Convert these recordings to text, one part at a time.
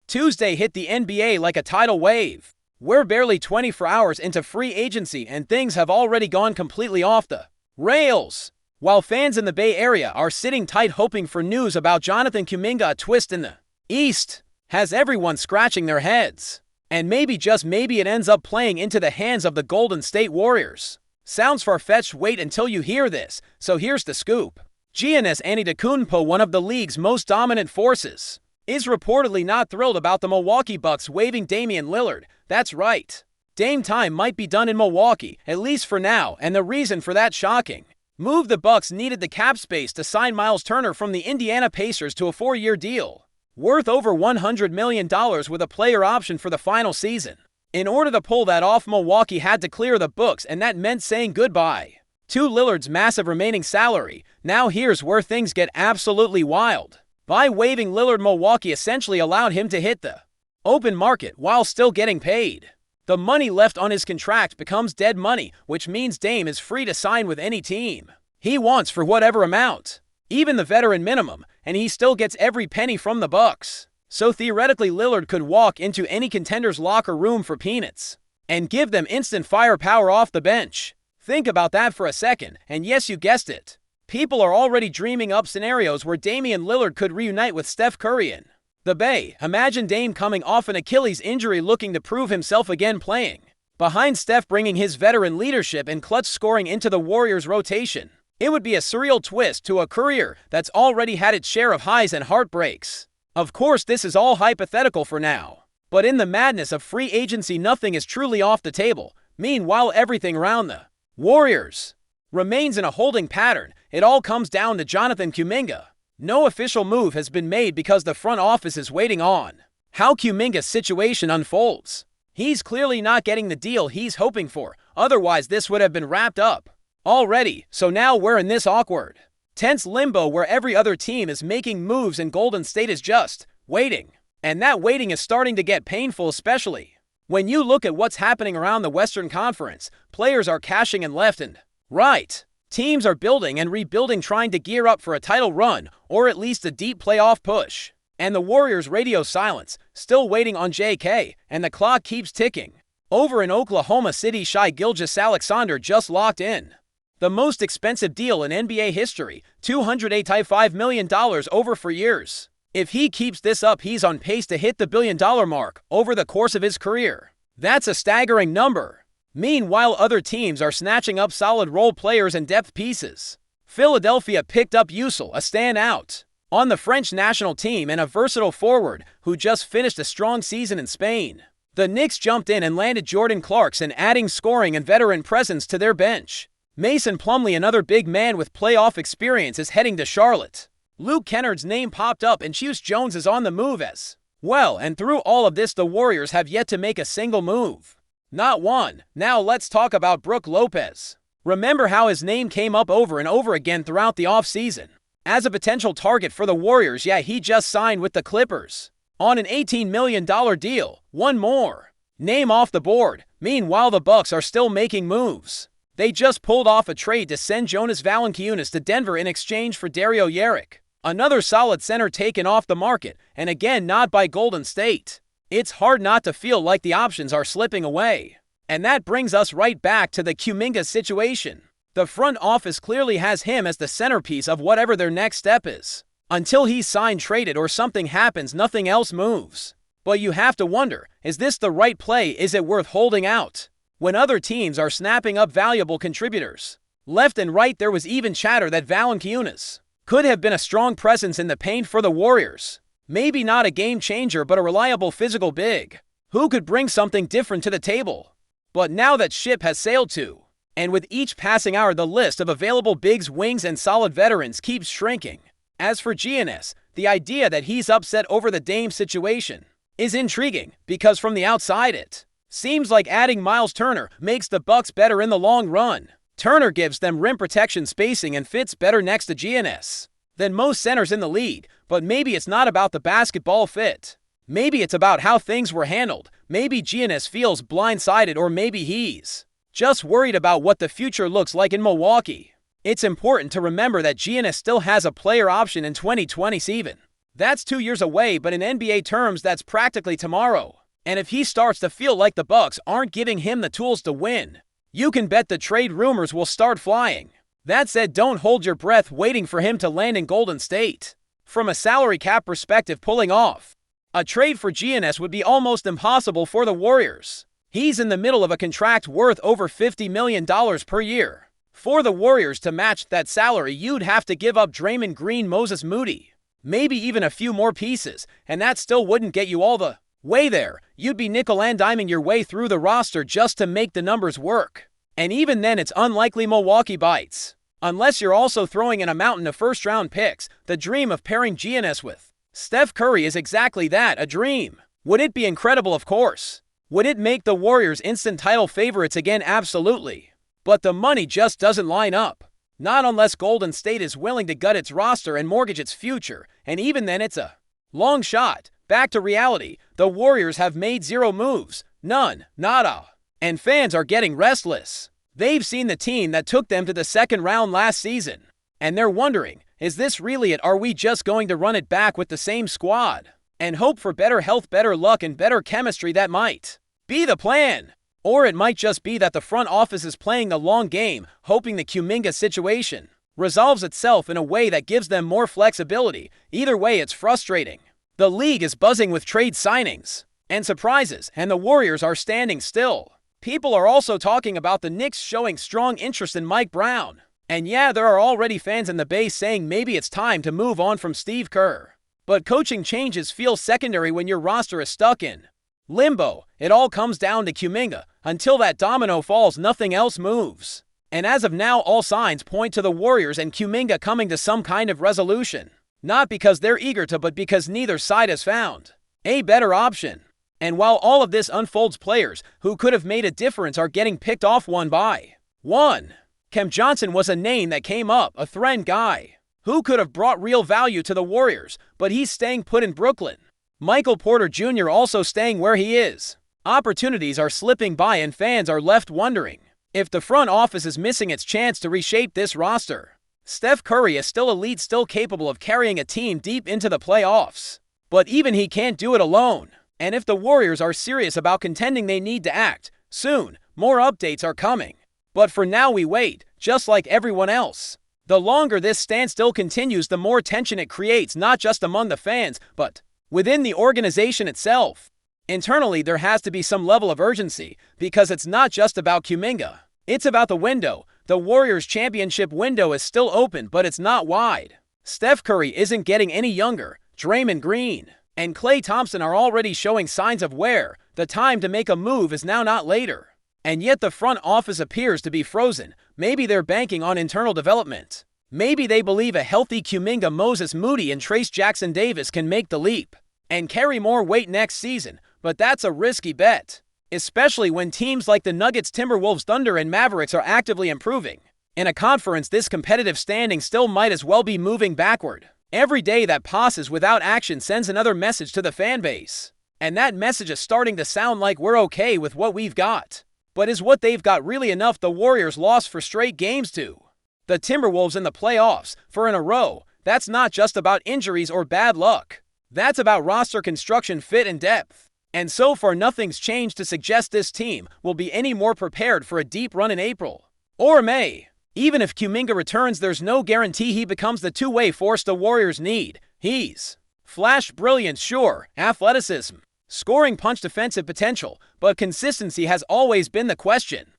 Tuesday hit the NBA like a tidal wave. We're barely 24 hours into free agency and things have already gone completely off the rails. While fans in the Bay Area are sitting tight hoping for news about Jonathan Kuminga, a twist in the East has everyone scratching their heads. And maybe, just maybe, it ends up playing into the hands of the Golden State Warriors. Sounds far-fetched, wait until you hear this, so here's the scoop. Giannis Antetokounmpo, one of the league's most dominant forces, is reportedly not thrilled about the Milwaukee Bucks waiving Damian Lillard. That's right. Dame time might be done in Milwaukee, at least for now, and the reason for that shocking move: the Bucks needed the cap space to sign Miles Turner from the Indiana Pacers to a 4-year deal, worth over $100 million with a player option for the final season. In order to pull that off, Milwaukee had to clear the books, and that meant saying goodbye to Lillard's massive remaining salary. Now here's where things get absolutely wild. By waiving Lillard, Milwaukee essentially allowed him to hit the open market while still getting paid. The money left on his contract becomes dead money, which means Dame is free to sign with any team he wants for whatever amount, even the veteran minimum, and he still gets every penny from the Bucks. So theoretically, Lillard could walk into any contender's locker room for peanuts and give them instant firepower off the bench. Think about that for a second, and yes, you guessed it. People are already dreaming up scenarios where Damian Lillard could reunite with Steph Curry in the Bay. Imagine Dame coming off an Achilles injury looking to prove himself again, playing behind Steph, bringing his veteran leadership and clutch scoring into the Warriors' rotation. It would be a surreal twist to a career that's already had its share of highs and heartbreaks. Of course, this is all hypothetical for now, but in the madness of free agency, nothing is truly off the table. Meanwhile, everything around the Warriors remains in a holding pattern. It all comes down to Jonathan Kuminga. No official move has been made because the front office is waiting on how Kuminga's situation unfolds. He's clearly not getting the deal he's hoping for, otherwise this would have been wrapped up already. So now we're in this awkward, tense limbo where every other team is making moves and Golden State is just waiting. And that waiting is starting to get painful, especially when you look at what's happening around the Western Conference. Players are cashing in left and right. Teams are building and rebuilding, trying to gear up for a title run or at least a deep playoff push. And the Warriors' radio silence, still waiting on JK, and the clock keeps ticking. Over in Oklahoma City, Shai Gilgeous-Alexander just locked in the most expensive deal in NBA history, $285 million over 4 years. If he keeps this up, he's on pace to hit the billion-dollar mark over the course of his career. That's a staggering number. Meanwhile, other teams are snatching up solid role players and depth pieces. Philadelphia picked up Youssel, a standout on the French national team and a versatile forward who just finished a strong season in Spain. The Knicks jumped in and landed Jordan Clarkson, adding scoring and veteran presence to their bench. Mason Plumlee, another big man with playoff experience, is heading to Charlotte. Luke Kennard's name popped up, and Tyus Jones is on the move as well. And through all of this, the Warriors have yet to make a single move. Not one. Now let's talk about Brook Lopez. Remember how his name came up over and over again throughout the offseason as a potential target for the Warriors? Yeah, he just signed with the Clippers on an $18 million deal. One more name off the board. Meanwhile, the Bucks are still making moves. They just pulled off a trade to send Jonas Valanciunas to Denver in exchange for Dario Saric, another solid center taken off the market, and again not by Golden State. It's hard not to feel like the options are slipping away. And that brings us right back to the Kuminga situation. The front office clearly has him as the centerpiece of whatever their next step is. Until he's signed, traded, or something happens, nothing else moves. But you have to wonder, is this the right play? Is it worth holding out when other teams are snapping up valuable contributors left and right? There was even chatter that Valanciunas could have been a strong presence in the paint for the Warriors. Maybe not a game changer, but a reliable physical big who could bring something different to the table. But now that ship has sailed too, and with each passing hour the list of available bigs, wings, and solid veterans keeps shrinking. As for Giannis, the idea that he's upset over the Dame situation is intriguing, because from the outside it seems like adding Miles Turner makes the Bucks better in the long run. Turner gives them rim protection, spacing, and fits better next to Giannis than most centers in the league. But maybe it's not about the basketball fit. Maybe it's about how things were handled. Maybe Giannis feels blindsided, or maybe he's just worried about what the future looks like in Milwaukee. It's important to remember that Giannis still has a player option in 2027. That's 2 years away, but in NBA terms, that's practically tomorrow. And if he starts to feel like the Bucks aren't giving him the tools to win, you can bet the trade rumors will start flying. That said, don't hold your breath waiting for him to land in Golden State. From a salary cap perspective, pulling off a trade for Giannis would be almost impossible for the Warriors. He's in the middle of a contract worth over $50 million per year. For the Warriors to match that salary, you'd have to give up Draymond Green, Moses Moody, maybe even a few more pieces, and that still wouldn't get you all the way there. You'd be nickel and diming your way through the roster just to make the numbers work. And even then, it's unlikely Milwaukee bites. Unless you're also throwing in a mountain of first-round picks, the dream of pairing Giannis with Steph Curry is exactly that, a dream. Would it be incredible? Of course. Would it make the Warriors instant title favorites again? Absolutely. But the money just doesn't line up. Not unless Golden State is willing to gut its roster and mortgage its future, and even then it's a long shot. Back to reality, the Warriors have made 0 moves. None. Nada. And fans are getting restless. They've seen the team that took them to the second round last season, and they're wondering, is this really it? Are we just going to run it back with the same squad and hope for better health, better luck, and better chemistry? That might be the plan. Or it might just be that the front office is playing the long game, hoping the Kuminga situation resolves itself in a way that gives them more flexibility. Either way, it's frustrating. The league is buzzing with trade signings and surprises, and the Warriors are standing still. People are also talking about the Knicks showing strong interest in Mike Brown. And yeah, there are already fans in the Bay saying maybe it's time to move on from Steve Kerr. But coaching changes feel secondary when your roster is stuck in limbo. It all comes down to Kuminga. Until that domino falls, nothing else moves. And as of now, all signs point to the Warriors and Kuminga coming to some kind of resolution. Not because they're eager to, but because neither side has found a better option. And while all of this unfolds, players who could have made a difference are getting picked off one by one. Cam Johnson was a name that came up, a threat guy who could have brought real value to the Warriors, but he's staying put in Brooklyn. Michael Porter Jr. also staying where he is. Opportunities are slipping by, and fans are left wondering if the front office is missing its chance to reshape this roster. Steph Curry is still elite, still capable of carrying a team deep into the playoffs, but even he can't do it alone. And if the Warriors are serious about contending, they need to act soon. More updates are coming. But for now, we wait, just like everyone else. The longer this standstill continues, the more tension it creates, not just among the fans, but within the organization itself. Internally, there has to be some level of urgency, because it's not just about Kuminga. It's about the window. The Warriors' championship window is still open, but it's not wide. Steph Curry isn't getting any younger. Draymond Green and Klay Thompson are already showing signs of wear. The time to make a move is now, not later. And yet the front office appears to be frozen. Maybe they're banking on internal development. Maybe they believe a healthy Kuminga, Moses Moody, and Trace Jackson Davis can make the leap and carry more weight next season. But that's a risky bet, especially when teams like the Nuggets, Timberwolves, Thunder, and Mavericks are actively improving. In a conference this competitive, standing still might as well be moving backward. Every day that passes without action sends another message to the fan base. And that message is starting to sound like we're okay with what we've got. But is what they've got really enough? The Warriors lost for straight games to the Timberwolves in the playoffs in a row. That's not just about injuries or bad luck. That's about roster construction, fit, and depth. And so far, nothing's changed to suggest this team will be any more prepared for a deep run in April or May. Even if Kuminga returns, there's no guarantee he becomes the two-way force the Warriors need. He's flash brilliance, sure, athleticism, scoring punch, defensive potential, but consistency has always been the question.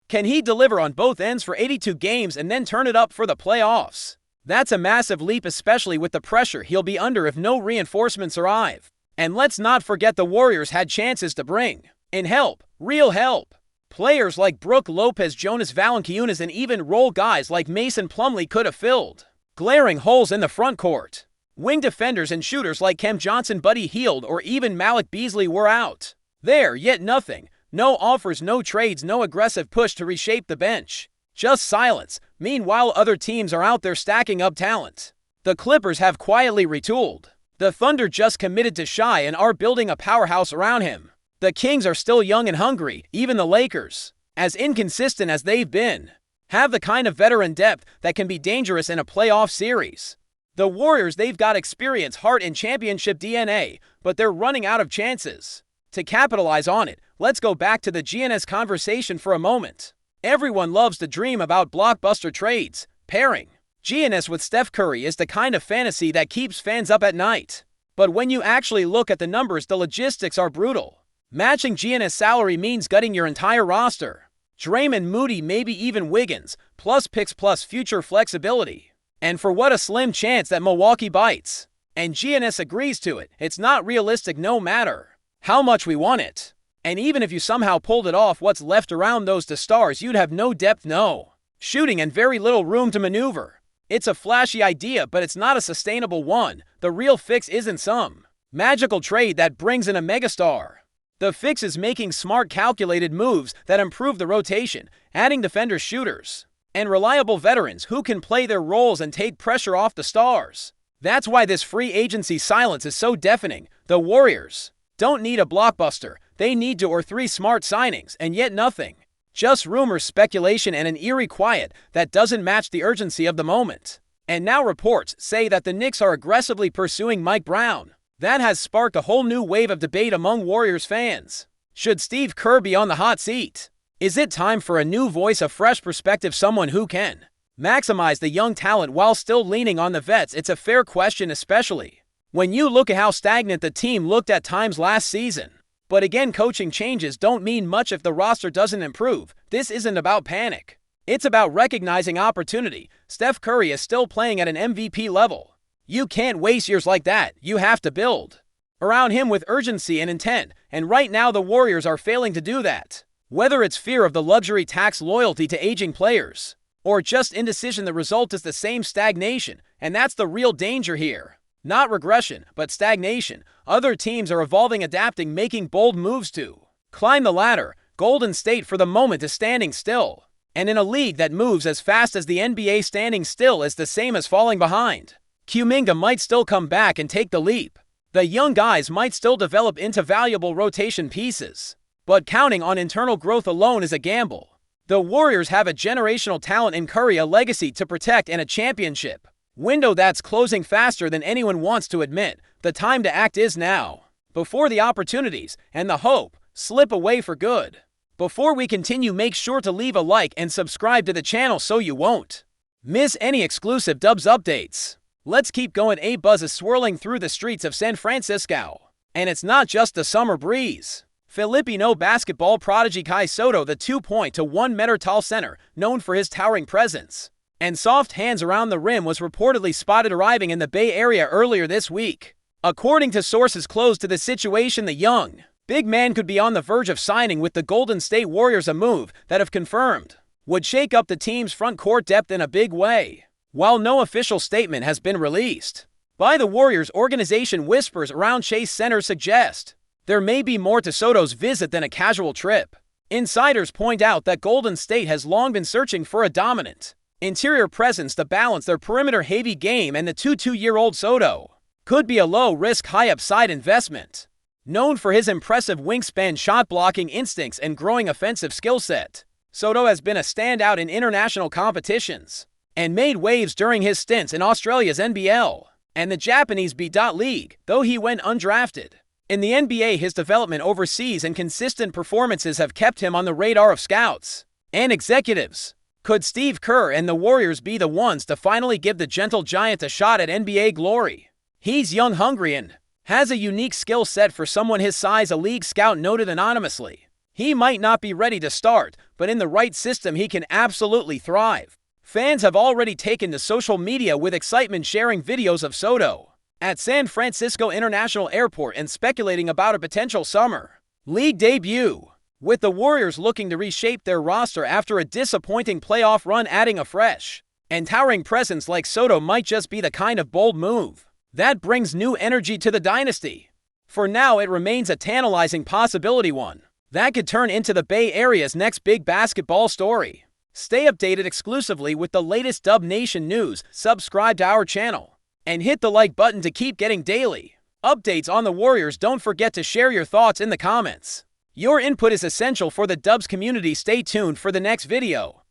Can he deliver on both ends for 82 games and then turn it up for the playoffs? That's a massive leap, especially with the pressure he'll be under if no reinforcements arrive. And let's not forget the Warriors had chances to bring in help, real help. Players like Brook Lopez, Jonas Valanciunas, and even role guys like Mason Plumlee could have filled glaring holes in the front court. Wing defenders and shooters like Cam Johnson, Buddy Hield, or even Malik Beasley were out there, yet nothing. No offers, no trades, no aggressive push to reshape the bench. Just silence. Meanwhile, other teams are out there stacking up talent. The Clippers have quietly retooled. The Thunder just committed to Shai and are building a powerhouse around him. The Kings are still young and hungry. Even the Lakers, as inconsistent as they've been, have the kind of veteran depth that can be dangerous in a playoff series. The Warriors, they've got experience, heart, and championship DNA, but they're running out of chances. To capitalize on it, let's go back to the GNS conversation for a moment. Everyone loves to dream about blockbuster trades. Pairing GNS with Steph Curry is the kind of fantasy that keeps fans up at night. But when you actually look at the numbers, the logistics are brutal. Matching GNS salary means gutting your entire roster. Draymond, Moody, maybe even Wiggins, plus picks plus future flexibility. And for what a slim chance that Milwaukee bites. And GNS agrees to it. It's not realistic no matter how much we want it. And even if you somehow pulled it off, what's left around those two stars? You'd have no depth, no shooting, and very little room to maneuver. It's a flashy idea, but it's not a sustainable one. The real fix isn't some magical trade that brings in a megastar. The fix is making smart, calculated moves that improve the rotation, adding defenders, shooters, and reliable veterans who can play their roles and take pressure off the stars. That's why this free agency silence is so deafening. The Warriors don't need a blockbuster. They need 2 or 3 smart signings, and yet nothing. Just rumors, speculation, and an eerie quiet that doesn't match the urgency of the moment. And now reports say that the Knicks are aggressively pursuing Mike Brown. That has sparked a whole new wave of debate among Warriors fans. Should Steve Kerr be on the hot seat? Is it time for a new voice, a fresh perspective, someone who can maximize the young talent while still leaning on the vets? It's a fair question, especially when you look at how stagnant the team looked at times last season. But again, coaching changes don't mean much if the roster doesn't improve. This isn't about panic. It's about recognizing opportunity. Steph Curry is still playing at an MVP level. You can't waste years like that. You have to build around him with urgency and intent. And right now the Warriors are failing to do that. Whether it's fear of the luxury tax, loyalty to aging players, or just indecision, the result is the same: stagnation. And that's the real danger here. Not regression, but stagnation. Other teams are evolving, adapting, making bold moves to climb the ladder. Golden State, for the moment, is standing still. And in a league that moves as fast as the NBA, standing still is the same as falling behind. Kuminga might still come back and take the leap. The young guys might still develop into valuable rotation pieces. But counting on internal growth alone is a gamble. The Warriors have a generational talent in Curry, a legacy to protect, and a championship window that's closing faster than anyone wants to admit. The time to act is now, before the opportunities and the hope slip away for good. Before we continue, make sure to leave a like and subscribe to the channel so you won't miss any exclusive Dubs updates. Let's keep going. A buzz is swirling through the streets of San Francisco. And it's not just the summer breeze. Filipino basketball prodigy Kai Soto, the 2.1-meter tall center, known for his towering presence and soft hands around the rim, was reportedly spotted arriving in the Bay Area earlier this week. According to sources close to the situation, the young big man could be on the verge of signing with the Golden State Warriors, a move that, if confirmed, would shake up the team's front court depth in a big way. While no official statement has been released by the Warriors organization, whispers around Chase Center suggest there may be more to Soto's visit than a casual trip. Insiders point out that Golden State has long been searching for a dominant interior presence to balance their perimeter-heavy game, and the 22-year-old Soto could be a low-risk, high-upside investment. Known for his impressive wingspan, shot-blocking instincts, and growing offensive skill set, Soto has been a standout in international competitions and made waves during his stints in Australia's NBL and the Japanese B.League, though he went undrafted. In the NBA, his development overseas and consistent performances have kept him on the radar of scouts and executives. Could Steve Kerr and the Warriors be the ones to finally give the gentle giant a shot at NBA glory? He's young, hungry, and has a unique skill set for someone his size, a league scout noted anonymously. He might not be ready to start, but in the right system he can absolutely thrive. Fans have already taken to social media with excitement, sharing videos of Soto at San Francisco International Airport and speculating about a potential summer league debut, with the Warriors looking to reshape their roster after a disappointing playoff run. Adding a fresh and towering presence like Soto might just be the kind of bold move that brings new energy to the dynasty. For now, it remains a tantalizing possibility, one that could turn into the Bay Area's next big basketball story. Stay updated exclusively with the latest Dub Nation news. Subscribe to our channel and hit the like button to keep getting daily updates on the Warriors. Don't forget to share your thoughts in the comments. Your input is essential for the Dubs community. Stay tuned for the next video.